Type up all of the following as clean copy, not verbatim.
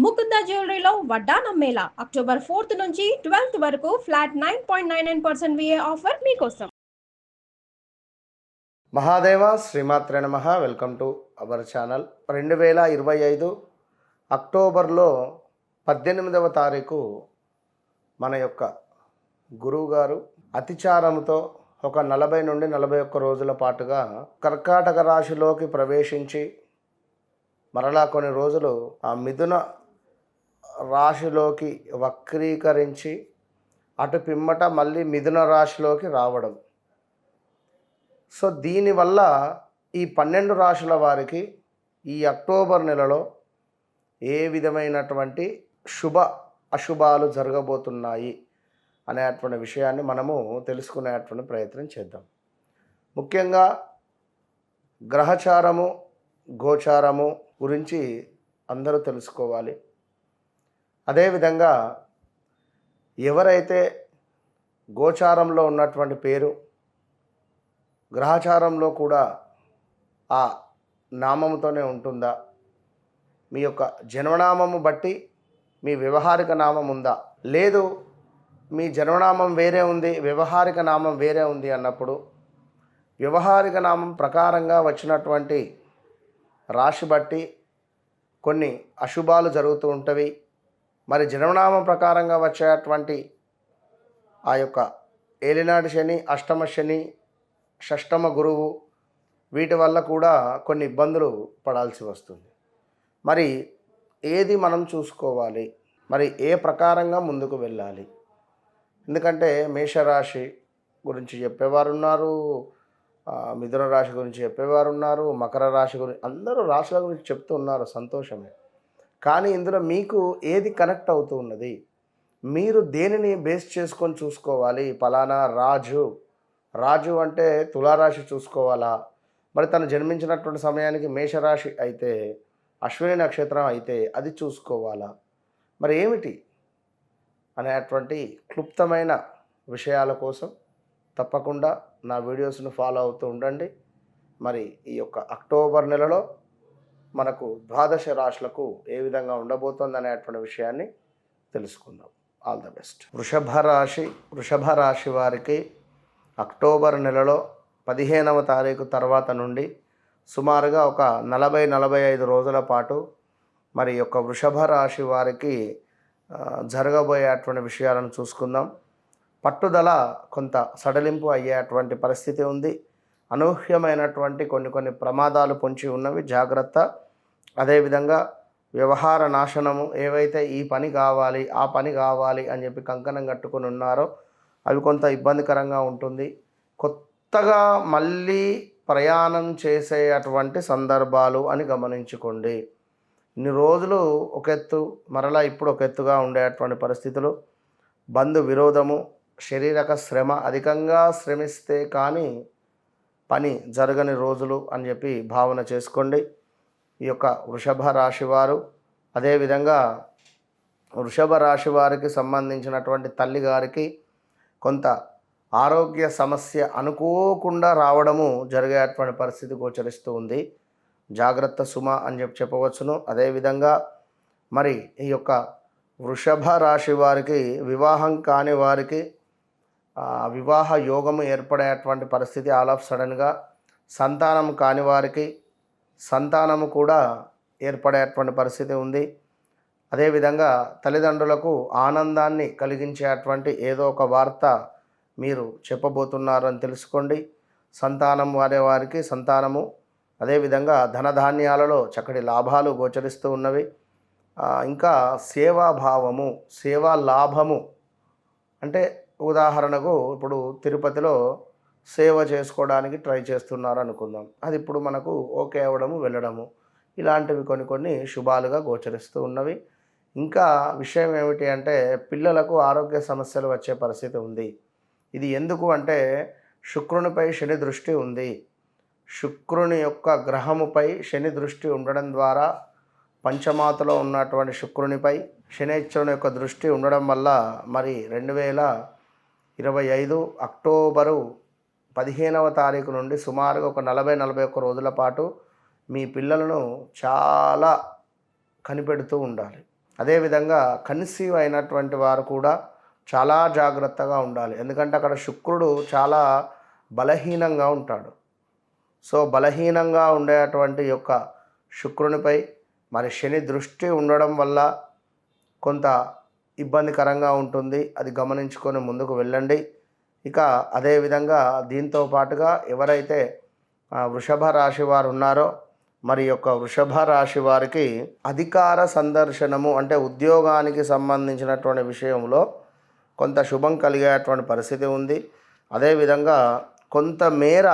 ముకుంద జ్యువెలరీలో వడ్డానం Mela October 4th నుంచి 12th వరకు ఫ్లాట్ 9.99% VA ఆఫర్ మీకోసం. మహాదేవ శ్రీమాత్రే నమః. Welcome to our channel. 2025 అక్టోబర్లో 18వ తారీఖు మన యొక్క గురువుగారు అతిచారంతో ఒక 40 నుండి 41 రోజుల పాటుగా కర్కాటక రాశిలోకి ప్రవేశించి మరలా కొన్ని రోజులు ఆ మిథున రాశిలోకి వక్రీకరించి అటు పిమ్మట మళ్ళీ మిథున రాశిలోకి రావడం. సో దీనివల్ల ఈ 12 రాశుల వారికి ఈ అక్టోబర్ నెలలో ఏ విధమైనటువంటి శుభ అశుభాలు జరగబోతున్నాయి అనేటువంటి విషయాన్ని మనము తెలుసుకునేటువంటి ప్రయత్నం చేద్దాం. ముఖ్యంగా గ్రహచారము గోచారము గురించి అందరూ తెలుసుకోవాలి. అదేవిధంగా ఎవరైతే గోచారంలో ఉన్నటువంటి పేరు గ్రహచారంలో కూడా ఆ నామముతోనే ఉంటుందా, మీ యొక్క జన్మనామము బట్టి మీ వ్యవహారిక నామం ఉందా, లేదు మీ జన్మనామం వేరే ఉంది వ్యవహారిక నామం వేరే ఉంది అన్నప్పుడు వ్యవహారిక నామం ప్రకారంగా వచ్చినటువంటి రాశి బట్టి కొన్ని అశుభాలు జరుగుతూ ఉంటవి. మరి జన్మనామం ప్రకారంగా వచ్చేటువంటి ఆ యొక్క ఏలినాటి శని, అష్టమ శని, షష్టమ గురువు వీటి వల్ల కూడా కొన్ని ఇబ్బందులు పడాల్సి వస్తుంది. మరి ఏది మనం చూసుకోవాలి, మరి ఏ ప్రకారంగా ముందుకు వెళ్ళాలి? ఎందుకంటే మేషరాశి గురించి చెప్పేవారు ఉన్నారు, మిథున రాశి గురించి చెప్పేవారు ఉన్నారు, మకర రాశి గురించి, అందరూ రాశుల గురించి చెప్తూ ఉన్నారు, సంతోషమే. కానీ ఇందులో మీకు ఏది కనెక్ట్ అవుతూ ఉన్నది, మీరు దేనిని బేస్ చేసుకొని చూసుకోవాలి? ఫలానా రాజు అంటే తులారాశి చూసుకోవాలా, మరి తను జన్మించినటువంటి సమయానికి మేషరాశి అయితే అశ్విని నక్షత్రం అయితే అది చూసుకోవాలా, మరి ఏమిటి అనేటువంటి క్లుప్తమైన విషయాల కోసం తప్పకుండా నా వీడియోస్ను ఫాలో అవుతూ ఉండండి. మరి ఈ యొక్క అక్టోబర్ నెలలో మనకు ద్వాదశ రాశులకు ఏ విధంగా ఉండబోతుంది అనేటువంటి విషయాన్ని తెలుసుకుందాం. All the best. వృషభ రాశి వారికి అక్టోబర్ నెలలో 15వ తారీఖు తర్వాత నుండి సుమారుగా ఒక 40-45 రోజుల పాటు మరి యొక్క వృషభ రాశి వారికి జరగబోయేటువంటి విషయాలను చూసుకుందాం. పట్టుదల కొంత సడలింపు అయ్యేటువంటి పరిస్థితి ఉంది. అనూహ్యమైనటువంటి కొన్ని ప్రమాదాలు పొంచి ఉన్నవి, జాగ్రత్త. అదేవిధంగా వ్యవహార నాశనము, ఏవైతే ఈ పని కావాలి ఆ పని కావాలి అని చెప్పి కంకణం కట్టుకొని ఉన్నారో అవి కొంత ఇబ్బందికరంగా ఉంటుంది. కొత్తగా మళ్ళీ ప్రయాణం చేసేటువంటి సందర్భాలు అని గమనించుకోండి. ఇన్ని రోజులు ఒక ఎత్తు, మరలా ఇప్పుడు ఒక ఎత్తుగా ఉండేటువంటి పరిస్థితులు. బంధు విరోధము, శారీరక శ్రమ, అధికంగా శ్రమిస్తే కానీ పని జరగని రోజులు అని చెప్పి భావన చేసుకోండి ఈ యొక్క వృషభ రాశి వారు. అదేవిధంగా వృషభ రాశి వారికి సంబంధించినటువంటి తల్లి గారికి కొంత ఆరోగ్య సమస్య అనుకోకుండా రావడము జరిగేటువంటి పరిస్థితి గోచరిస్తూ ఉంది. జాగ్రత్త సుమ అని చెప్పవచ్చును. అదేవిధంగా మరి ఈ యొక్క వృషభ రాశి వారికి వివాహం కాని వారికి వివాహ యోగము ఏర్పడేటువంటి పరిస్థితి ఆల్ ఆఫ్ సడన్గా. సంతానం కాని వారికి సంతానము కూడా ఏర్పడేటువంటి పరిస్థితి ఉంది. అదేవిధంగా తల్లిదండ్రులకు ఆనందాన్ని కలిగించేటువంటి ఏదో ఒక వార్త మీరు చెప్పబోతున్నారు అని తెలుసుకోండి. సంతానం వారికి సంతానము, అదేవిధంగా ధనధాన్యాలలో చక్కటి లాభాలు గోచరిస్తూ ఉన్నవి. ఇంకా సేవాభావము, సేవా లాభము అంటే ఉదాహరణకు ఇప్పుడు తిరుపతిలో సేవ చేసుకోవడానికి ట్రై చేస్తున్నారు అనుకుందాం, అది ఇప్పుడు మనకు ఓకే అవ్వడము, వెళ్ళడము, ఇలాంటివి కొన్ని శుభాలుగా గోచరిస్తూ ఉన్నవి. ఇంకా విషయం ఏమిటి అంటే పిల్లలకు ఆరోగ్య సమస్యలు వచ్చే పరిస్థితి ఉంది. ఇది ఎందుకు అంటే శుక్రునిపై శని దృష్టి ఉంది. శుక్రుని యొక్క గ్రహముపై శని దృష్టి ఉండడం ద్వారా పంచమాతలో ఉన్నటువంటి శుక్రునిపై శనైశ్వరుని యొక్క దృష్టి ఉండడం వల్ల మరి 2025 అక్టోబరు 15వ తారీఖు నుండి సుమారుగా ఒక 40-41 రోజుల పాటు మీ పిల్లలను చాలా కనిపెడుతూ ఉండాలి. అదేవిధంగా కన్సీవ్ అయినటువంటి వారు కూడా చాలా జాగ్రత్తగా ఉండాలి. ఎందుకంటే అక్కడ శుక్రుడు చాలా బలహీనంగా ఉంటాడు. సో బలహీనంగా ఉండేటువంటి యొక్క శుక్రునిపై మరి శని దృష్టి ఉండడం వల్ల కొంత ఇబ్బందికరంగా ఉంటుంది. అది గమనించుకొని ముందుకు వెళ్ళండి. ఇక అదేవిధంగా దీంతో పాటుగా ఎవరైతే వృషభ రాశి వారు ఉన్నారో మరి యొక్క వృషభ రాశి వారికి అధికార సందర్శనము అంటే ఉద్యోగానికి సంబంధించినటువంటి విషయంలో కొంత శుభం కలిగేటువంటి పరిస్థితి ఉంది. అదేవిధంగా కొంతమేర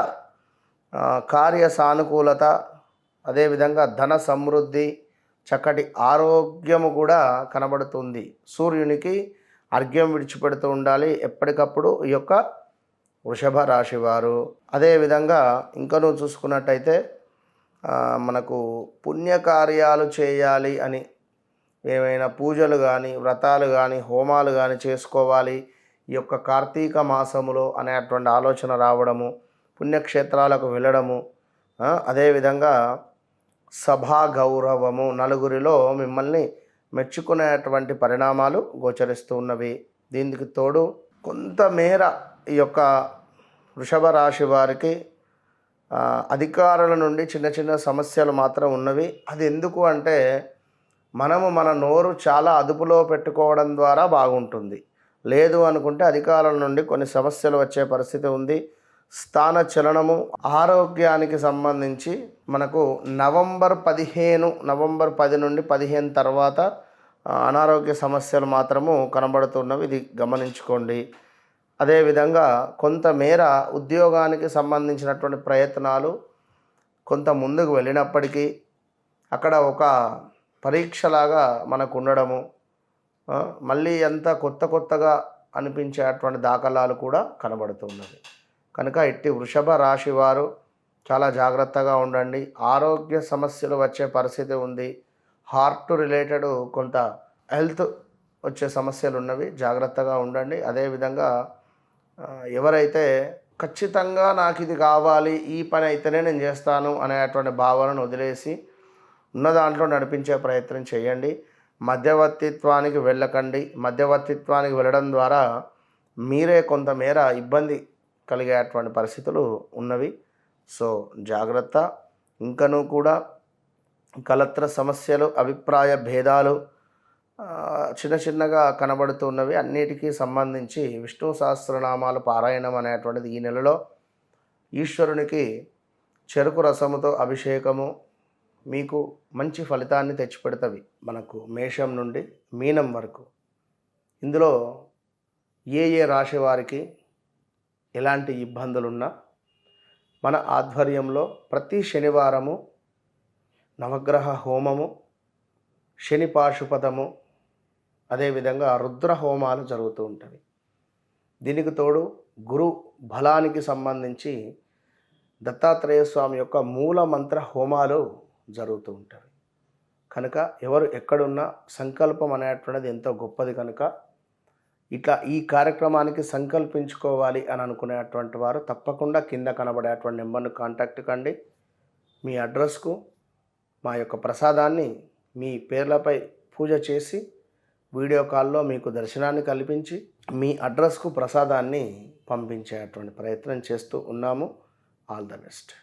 కార్య సానుకూలత, అదేవిధంగా ధన సమృద్ధి, చక్కటి ఆరోగ్యము కూడా కనబడుతుంది. సూర్యునికి అర్ఘ్యం విడిచిపెడుతూ ఉండాలి ఎప్పటికప్పుడు ఈ యొక్క వృషభ రాశి వారు. అదేవిధంగా ఇంకనూ చూసుకున్నట్టయితే మనకు పుణ్యకార్యాలు చేయాలి అని ఏమైనా పూజలు కానీ వ్రతాలు కానీ హోమాలు కానీ చేసుకోవాలి ఈ యొక్క కార్తీక మాసములో అనేటువంటి ఆలోచన రావడము, పుణ్యక్షేత్రాలకు వెళ్ళడము, అదేవిధంగా సభా గౌరవము, నలుగురిలో మిమ్మల్ని మెచ్చుకునేటువంటి పరిణామాలు గోచరిస్తూ ఉన్నవి. దీనికి తోడు కొంతమేర ఈ యొక్క వృషభ రాశి వారికి అధికారుల నుండి చిన్న చిన్న సమస్యలు మాత్రం ఉన్నవి. అది ఎందుకు అంటే మనము మన నోరు చాలా అదుపులో పెట్టుకోవడం ద్వారా బాగుంటుంది. లేదు అనుకుంటే అధికారుల నుండి కొన్ని సమస్యలు వచ్చే పరిస్థితి ఉంది. స్థాన చలనము, ఆరోగ్యానికి సంబంధించి మనకు నవంబర్ 10 నుండి 15 తర్వాత అనారోగ్య సమస్యలు మాత్రము కనబడుతున్నవి. ఇది గమనించుకోండి. అదేవిధంగా కొంతమేర ఉద్యోగానికి సంబంధించినటువంటి ప్రయత్నాలు కొంత ముందుకు వెళ్ళినప్పటికీ అక్కడ ఒక పరీక్షలాగా మనకు ఉండడము, మళ్ళీ ఎంత కొత్తగా అనిపించేటువంటి దాఖలాలు కూడా కనబడుతున్నది. కనుక ఇట్టి వృషభ రాశి వారు చాలా జాగ్రత్తగా ఉండండి. ఆరోగ్య సమస్యలు వచ్చే పరిస్థితి ఉంది. హార్ట్ రిలేటెడ్ కొంత హెల్త్ వచ్చే సమస్యలు ఉన్నవి, జాగ్రత్తగా ఉండండి. అదేవిధంగా ఎవరైతే ఖచ్చితంగా నాకు ఇది కావాలి, ఈ పని అయితేనే నేను చేస్తాను అనేటువంటి భావనను వదిలేసి ఉన్న దాంట్లో నడిపించే ప్రయత్నం చేయండి. మధ్యవర్తిత్వానికి వెళ్ళకండి. మధ్యవర్తిత్వానికి వెళ్ళడం ద్వారా మీరే కొంతమేర ఇబ్బంది కలిగేటువంటి పరిస్థితులు ఉన్నవి. సో జాగ్రత్త. ఇంకనూ కూడా కలత్ర సమస్యలు, అభిప్రాయ భేదాలు చిన్నగా కనబడుతున్నవి. అన్నిటికీ సంబంధించి విష్ణు సహస్రనామాలు పారాయణం అనేటువంటిది ఈ నెలలో ఈశ్వరునికి చెరుకు రసముతో అభిషేకము మీకు మంచి ఫలితాన్ని తెచ్చిపెడతవి. మనకు మేషం నుండి మీనం వరకు ఇందులో ఏ రాశి వారికి ఎలాంటి ఇబ్బందులున్నా మన ఆధ్వర్యంలో ప్రతి శనివారము నవగ్రహ హోమము, శని పాశుపతము, అదేవిధంగా రుద్ర హోమాలు జరుగుతూ ఉంటాయి. దీనికి తోడు గురు బలానికి సంబంధించి దత్తాత్రేయ స్వామి యొక్క మూల మంత్ర హోమాలు జరుగుతూ ఉంటాయి. కనుక ఎవరు ఎక్కడున్నా సంకల్పం అనేటువంటిది ఎంతో గొప్పది. కనుక ఇట్లా ఈ కార్యక్రమానికి సంకల్పించుకోవాలి అని అనుకునేటువంటి వారు తప్పకుండా కింద కనబడేటువంటి నెంబర్ను కాంటాక్ట్ కండి. మీ అడ్రస్కు మా యొక్క ప్రసాదాన్ని మీ పేర్లపై పూజ చేసి వీడియో కాల్లో మీకు దర్శనాన్ని కల్పించి మీ అడ్రస్కు ప్రసాదాన్ని పంపించేటువంటి ప్రయత్నం చేస్తూ ఉన్నాము. All the best.